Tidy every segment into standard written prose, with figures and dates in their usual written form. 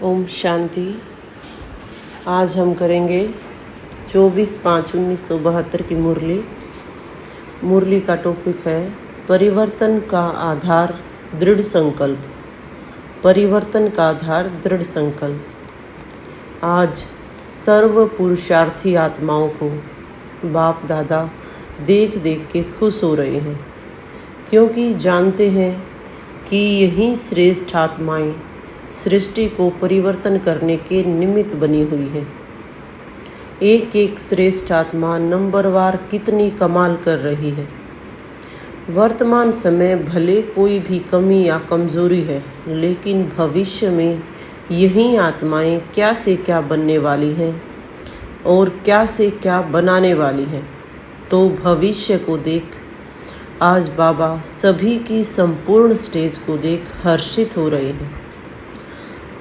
ओम शांति। आज हम करेंगे 24/5/1972 की मुरली का टॉपिक है परिवर्तन का आधार दृढ़ संकल्प। परिवर्तन का आधार दृढ़ संकल्प। आज सर्व पुरुषार्थी आत्माओं को बाप दादा देख देख के खुश हो रहे हैं, क्योंकि जानते हैं कि यही श्रेष्ठ आत्माएं सृष्टि को परिवर्तन करने के निमित्त बनी हुई है। एक एक श्रेष्ठ आत्मा नंबरवार कितनी कमाल कर रही है। वर्तमान समय भले कोई भी कमी या कमजोरी है, लेकिन भविष्य में यही आत्माएं क्या से क्या बनने वाली हैं और क्या से क्या बनाने वाली हैं। तो भविष्य को देख आज बाबा सभी की संपूर्ण स्टेज को देख हर्षित हो रहे हैं।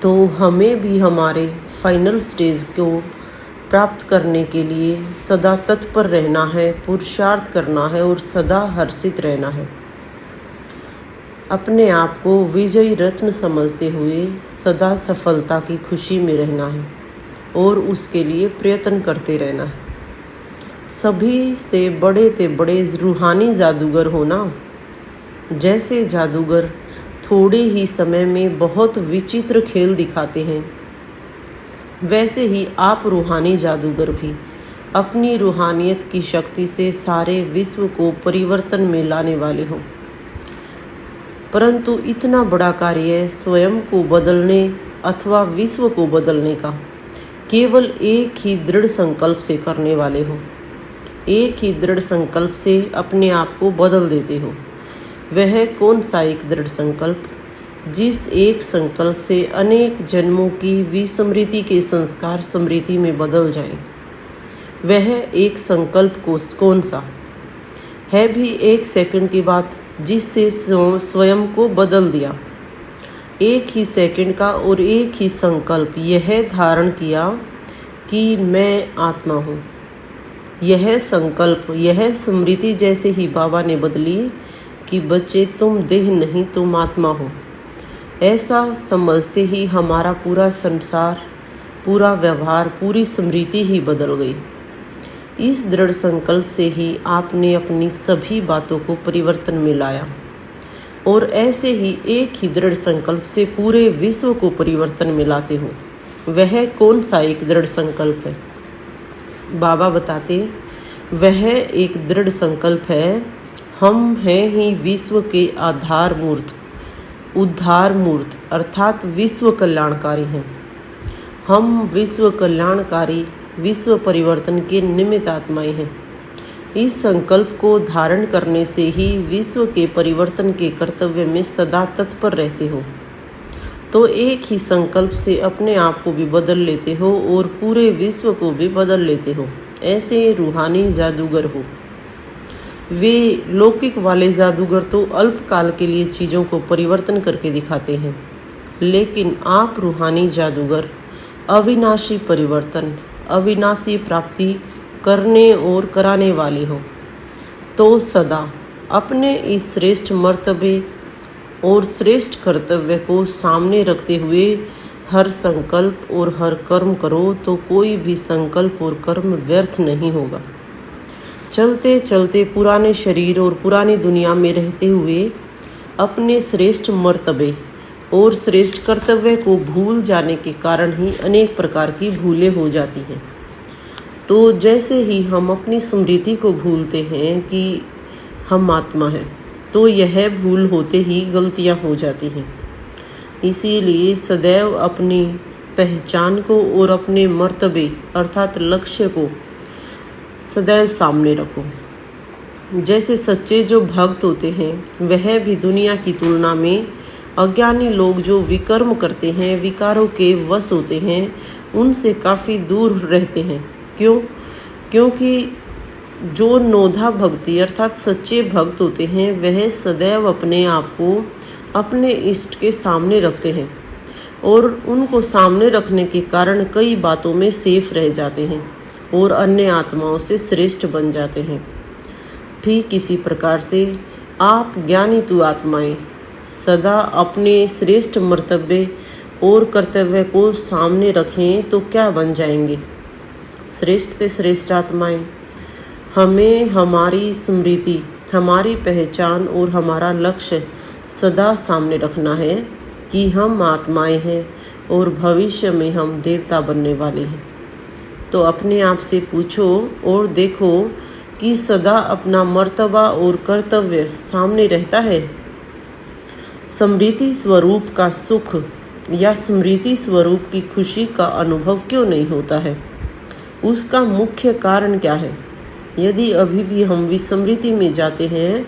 तो हमें भी हमारे फाइनल स्टेज को प्राप्त करने के लिए सदा तत्पर रहना है, पुरुषार्थ करना है और सदा हर्षित रहना है। अपने आप को विजयी रत्न समझते हुए सदा सफलता की खुशी में रहना है और उसके लिए प्रयत्न करते रहना है। सभी से बड़े ते बड़े रूहानी जादूगर होना। जैसे जादूगर थोड़े ही समय में बहुत विचित्र खेल दिखाते हैं, वैसे ही आप रूहानी जादूगर भी अपनी रूहानियत की शक्ति से सारे विश्व को परिवर्तन में लाने वाले हो। परंतु इतना बड़ा कार्य स्वयं को बदलने अथवा विश्व को बदलने का केवल एक ही दृढ़ संकल्प से करने वाले हो। एक ही दृढ़ संकल्प से अपने आप को बदल देते हो। वह कौन सा एक दृढ़ संकल्प, जिस एक संकल्प से अनेक जन्मों की विस्मृति के संस्कार स्मृति में बदल जाए। वह एक संकल्प कौन सा है भी एक सेकंड की बात, जिससे स्वयं को बदल दिया। एक ही सेकंड का और एक ही संकल्प यह धारण किया कि मैं आत्मा हूँ। यह संकल्प, यह स्मृति जैसे ही बाबा ने बदली कि बच्चे तुम देह नहीं तुम आत्मा हो, ऐसा समझते ही हमारा पूरा संसार, पूरा व्यवहार, पूरी स्मृति ही बदल गई। इस दृढ़ संकल्प से ही आपने अपनी सभी बातों को परिवर्तन में लाया और ऐसे ही एक ही दृढ़ संकल्प से पूरे विश्व को परिवर्तन में लाते हो। वह कौन सा एक दृढ़ संकल्प है? बाबा बताते वह एक दृढ़ संकल्प है, हम हैं ही विश्व के आधार मूर्त, उद्धार मूर्त अर्थात विश्व कल्याणकारी हैं। हम विश्व कल्याणकारी, विश्व परिवर्तन के निमित्त आत्माएं हैं। इस संकल्प को धारण करने से ही विश्व के परिवर्तन के कर्तव्य में सदा तत्पर रहते हो। तो एक ही संकल्प से अपने आप को भी बदल लेते हो और पूरे विश्व को भी बदल लेते हो। ऐसे रूहानी जादूगर हो। वे लौकिक वाले जादूगर तो अल्पकाल के लिए चीज़ों को परिवर्तन करके दिखाते हैं, लेकिन आप रूहानी जादूगर अविनाशी परिवर्तन, अविनाशी प्राप्ति करने और कराने वाले हो। तो सदा अपने इस श्रेष्ठ मर्तबे और श्रेष्ठ कर्तव्य को सामने रखते हुए हर संकल्प और हर कर्म करो, तो कोई भी संकल्प और कर्म व्यर्थ नहीं होगा। चलते चलते पुराने शरीर और पुरानी दुनिया में रहते हुए अपने श्रेष्ठ मर्तबे और श्रेष्ठ कर्तव्य को भूल जाने के कारण ही अनेक प्रकार की भूलें हो जाती हैं। तो जैसे ही हम अपनी स्मृति को भूलते हैं कि हम आत्मा हैं, तो यह भूल होते ही गलतियां हो जाती हैं। इसीलिए सदैव अपनी पहचान को और अपने मर्तबे अर्थात लक्ष्य को सदैव सामने रखो। जैसे सच्चे जो भक्त होते हैं, वह भी दुनिया की तुलना में अज्ञानी लोग जो विकर्म करते हैं, विकारों के वश होते हैं, उनसे काफ़ी दूर रहते हैं। क्यों? क्योंकि जो नोधा भक्ति अर्थात सच्चे भक्त होते हैं, वह सदैव अपने आप को अपने इष्ट के सामने रखते हैं और उनको सामने रखने के कारण कई बातों में सेफ रह जाते हैं और अन्य आत्माओं से श्रेष्ठ बन जाते हैं। ठीक इसी प्रकार से आप ज्ञानी तु आत्माएं सदा अपने श्रेष्ठ मर्तबे और कर्तव्य को सामने रखें तो क्या बन जाएंगे। श्रेष्ठ से श्रेष्ठ आत्माएं, हमें हमारी स्मृति, हमारी पहचान और हमारा लक्ष्य सदा सामने रखना है कि हम आत्माएं हैं और भविष्य में हम देवता बनने वाले हैं। तो अपने आप से पूछो और देखो कि सदा अपना मर्तबा और कर्तव्य सामने रहता है। स्मृति स्वरूप का सुख या स्मृति स्वरूप की खुशी का अनुभव क्यों नहीं होता है? उसका मुख्य कारण क्या है? यदि अभी भी हम विस्मृति में जाते हैं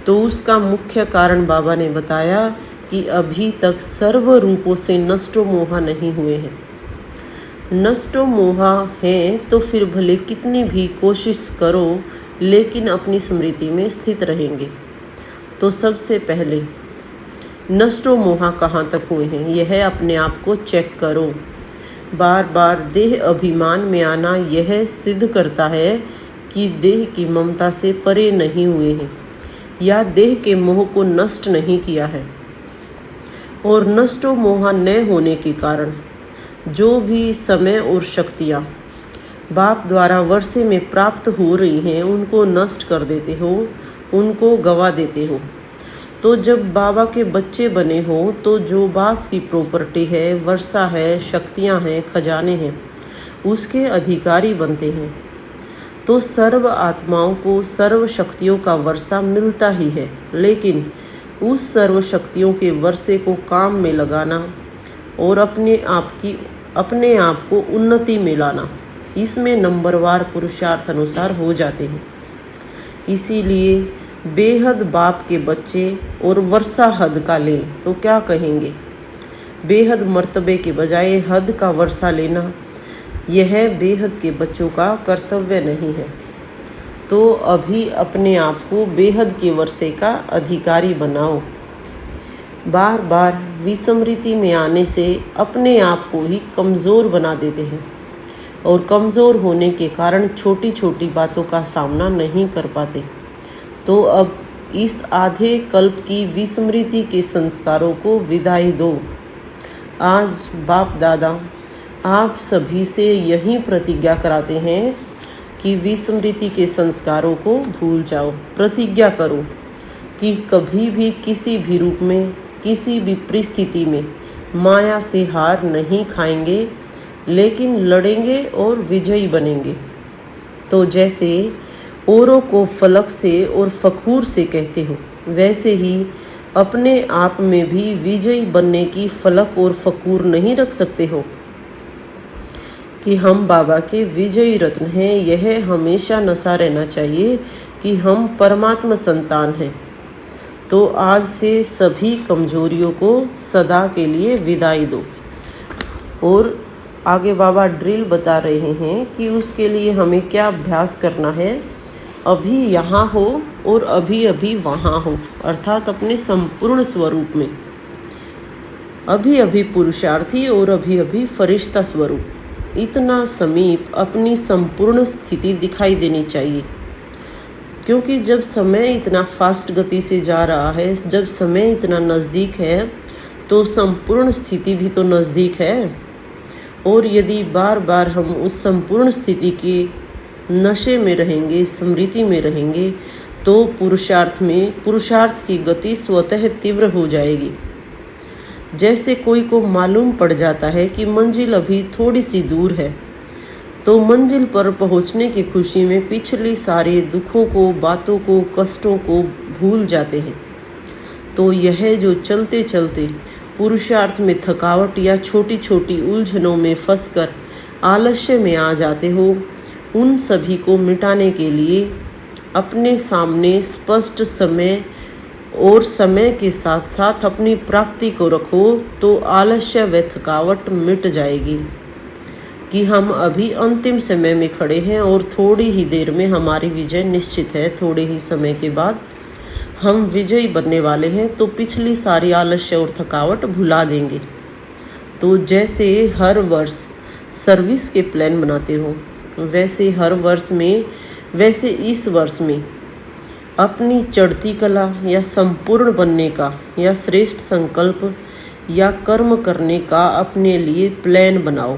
तो उसका मुख्य कारण बाबा ने बताया कि अभी तक सर्व रूपों से नष्टो मोहा नहीं हुए हैं। नष्टो मोहा है तो फिर भले कितनी भी कोशिश करो लेकिन अपनी स्मृति में स्थित रहेंगे। तो सबसे पहले नष्टो मोहा कहाँ तक हुए हैं यह अपने आप को चेक करो। बार बार देह अभिमान में आना यह सिद्ध करता है कि देह की ममता से परे नहीं हुए हैं या देह के मोह को नष्ट नहीं किया है। और नष्टो मोहा न होने के कारण जो भी समय और शक्तियाँ बाप द्वारा वर्षे में प्राप्त हो रही हैं उनको नष्ट कर देते हो, उनको गवा देते हो। तो जब बाबा के बच्चे बने हो तो जो बाप की प्रॉपर्टी है, वर्षा है, शक्तियाँ हैं, खजाने हैं, उसके अधिकारी बनते हैं। तो सर्व आत्माओं को सर्व शक्तियों का वर्षा मिलता ही है, लेकिन उस सर्व शक्तियों के वर्षे को काम में लगाना और अपने आप को उन्नति में लाना, इसमें नंबरवार पुरुषार्थ अनुसार हो जाते हैं। इसीलिए बेहद बाप के बच्चे और वर्षा हद का लें तो क्या कहेंगे? बेहद मर्तबे के बजाय हद का वर्षा लेना यह बेहद के बच्चों का कर्तव्य नहीं है। तो अभी अपने आप को बेहद के वर्षे का अधिकारी बनाओ। बार बार विस्मृति में आने से अपने आप को ही कमज़ोर बना देते हैं और कमज़ोर होने के कारण छोटी छोटी बातों का सामना नहीं कर पाते। तो अब इस आधे कल्प की विस्मृति के संस्कारों को विदाई दो। आज बाप दादा आप सभी से यही प्रतिज्ञा कराते हैं कि विस्मृति के संस्कारों को भूल जाओ। प्रतिज्ञा करो कि कभी भी किसी भी रूप में, किसी भी परिस्थिति में माया से हार नहीं खाएंगे, लेकिन लड़ेंगे और विजयी बनेंगे। तो जैसे औरों को फलक से और फखूर से कहते हो, वैसे ही अपने आप में भी विजयी बनने की फलक और फखूर नहीं रख सकते हो कि हम बाबा के विजयी रत्न हैं। यह हमेशा नशा रहना चाहिए कि हम परमात्मा संतान हैं। तो आज से सभी कमजोरियों को सदा के लिए विदाई दो। और आगे बाबा ड्रिल बता रहे हैं कि उसके लिए हमें क्या अभ्यास करना है। अभी यहाँ हो और अभी अभी वहाँ हो, अर्थात अपने संपूर्ण स्वरूप में। अभी अभी पुरुषार्थी और अभी अभी फरिश्ता स्वरूप, इतना समीप अपनी संपूर्ण स्थिति दिखाई देनी चाहिए। क्योंकि जब समय इतना फास्ट गति से जा रहा है, जब समय इतना नज़दीक है, तो संपूर्ण स्थिति भी तो नज़दीक है। और यदि बार बार हम उस संपूर्ण स्थिति के नशे में रहेंगे, स्मृति में रहेंगे, तो पुरुषार्थ की गति स्वतः तीव्र हो जाएगी। जैसे कोई को मालूम पड़ जाता है कि मंजिल अभी थोड़ी सी दूर है, तो मंजिल पर पहुंचने की खुशी में पिछले सारे दुखों को, बातों को, कष्टों को भूल जाते हैं। तो यह जो चलते चलते पुरुषार्थ में थकावट या छोटी छोटी उलझनों में फंसकर आलस्य में आ जाते हो, उन सभी को मिटाने के लिए अपने सामने स्पष्ट समय और समय के साथ साथ अपनी प्राप्ति को रखो, तो आलस्य व थकावट मिट जाएगी कि हम अभी अंतिम समय में खड़े हैं और थोड़ी ही देर में हमारी विजय निश्चित है। थोड़े ही समय के बाद हम विजयी बनने वाले हैं, तो पिछली सारी आलस्य और थकावट भुला देंगे। तो जैसे हर वर्ष सर्विस के प्लान बनाते हो, वैसे हर वर्ष में, वैसे इस वर्ष में अपनी चढ़ती कला या संपूर्ण बनने का या श्रेष्ठ संकल्प या कर्म करने का अपने लिए प्लान बनाओ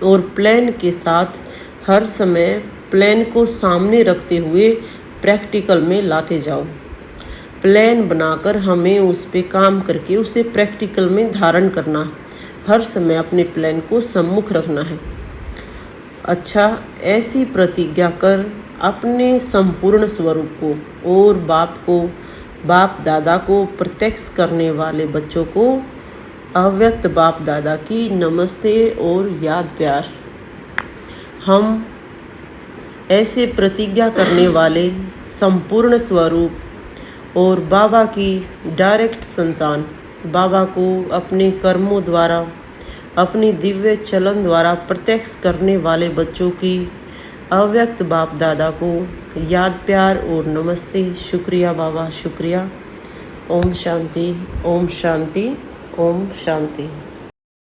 और प्लान के साथ हर समय प्लान को सामने रखते हुए प्रैक्टिकल में लाते जाओ। प्लान बनाकर हमें उस पे काम करके उसे प्रैक्टिकल में धारण करना है। हर समय अपने प्लान को सम्मुख रखना है। अच्छा, ऐसी प्रतिज्ञा कर अपने संपूर्ण स्वरूप को और बाप दादा को प्रत्यक्ष करने वाले बच्चों को अव्यक्त बाप दादा की नमस्ते और याद प्यार। हम ऐसे प्रतिज्ञा करने वाले संपूर्ण स्वरूप और बाबा की डायरेक्ट संतान, बाबा को अपने कर्मों द्वारा, अपनी दिव्य चलन द्वारा प्रत्यक्ष करने वाले बच्चों की अव्यक्त बाप दादा को याद प्यार और नमस्ते। शुक्रिया बाबा, शुक्रिया। ओम शांति, ओम शांति, ओम शांति।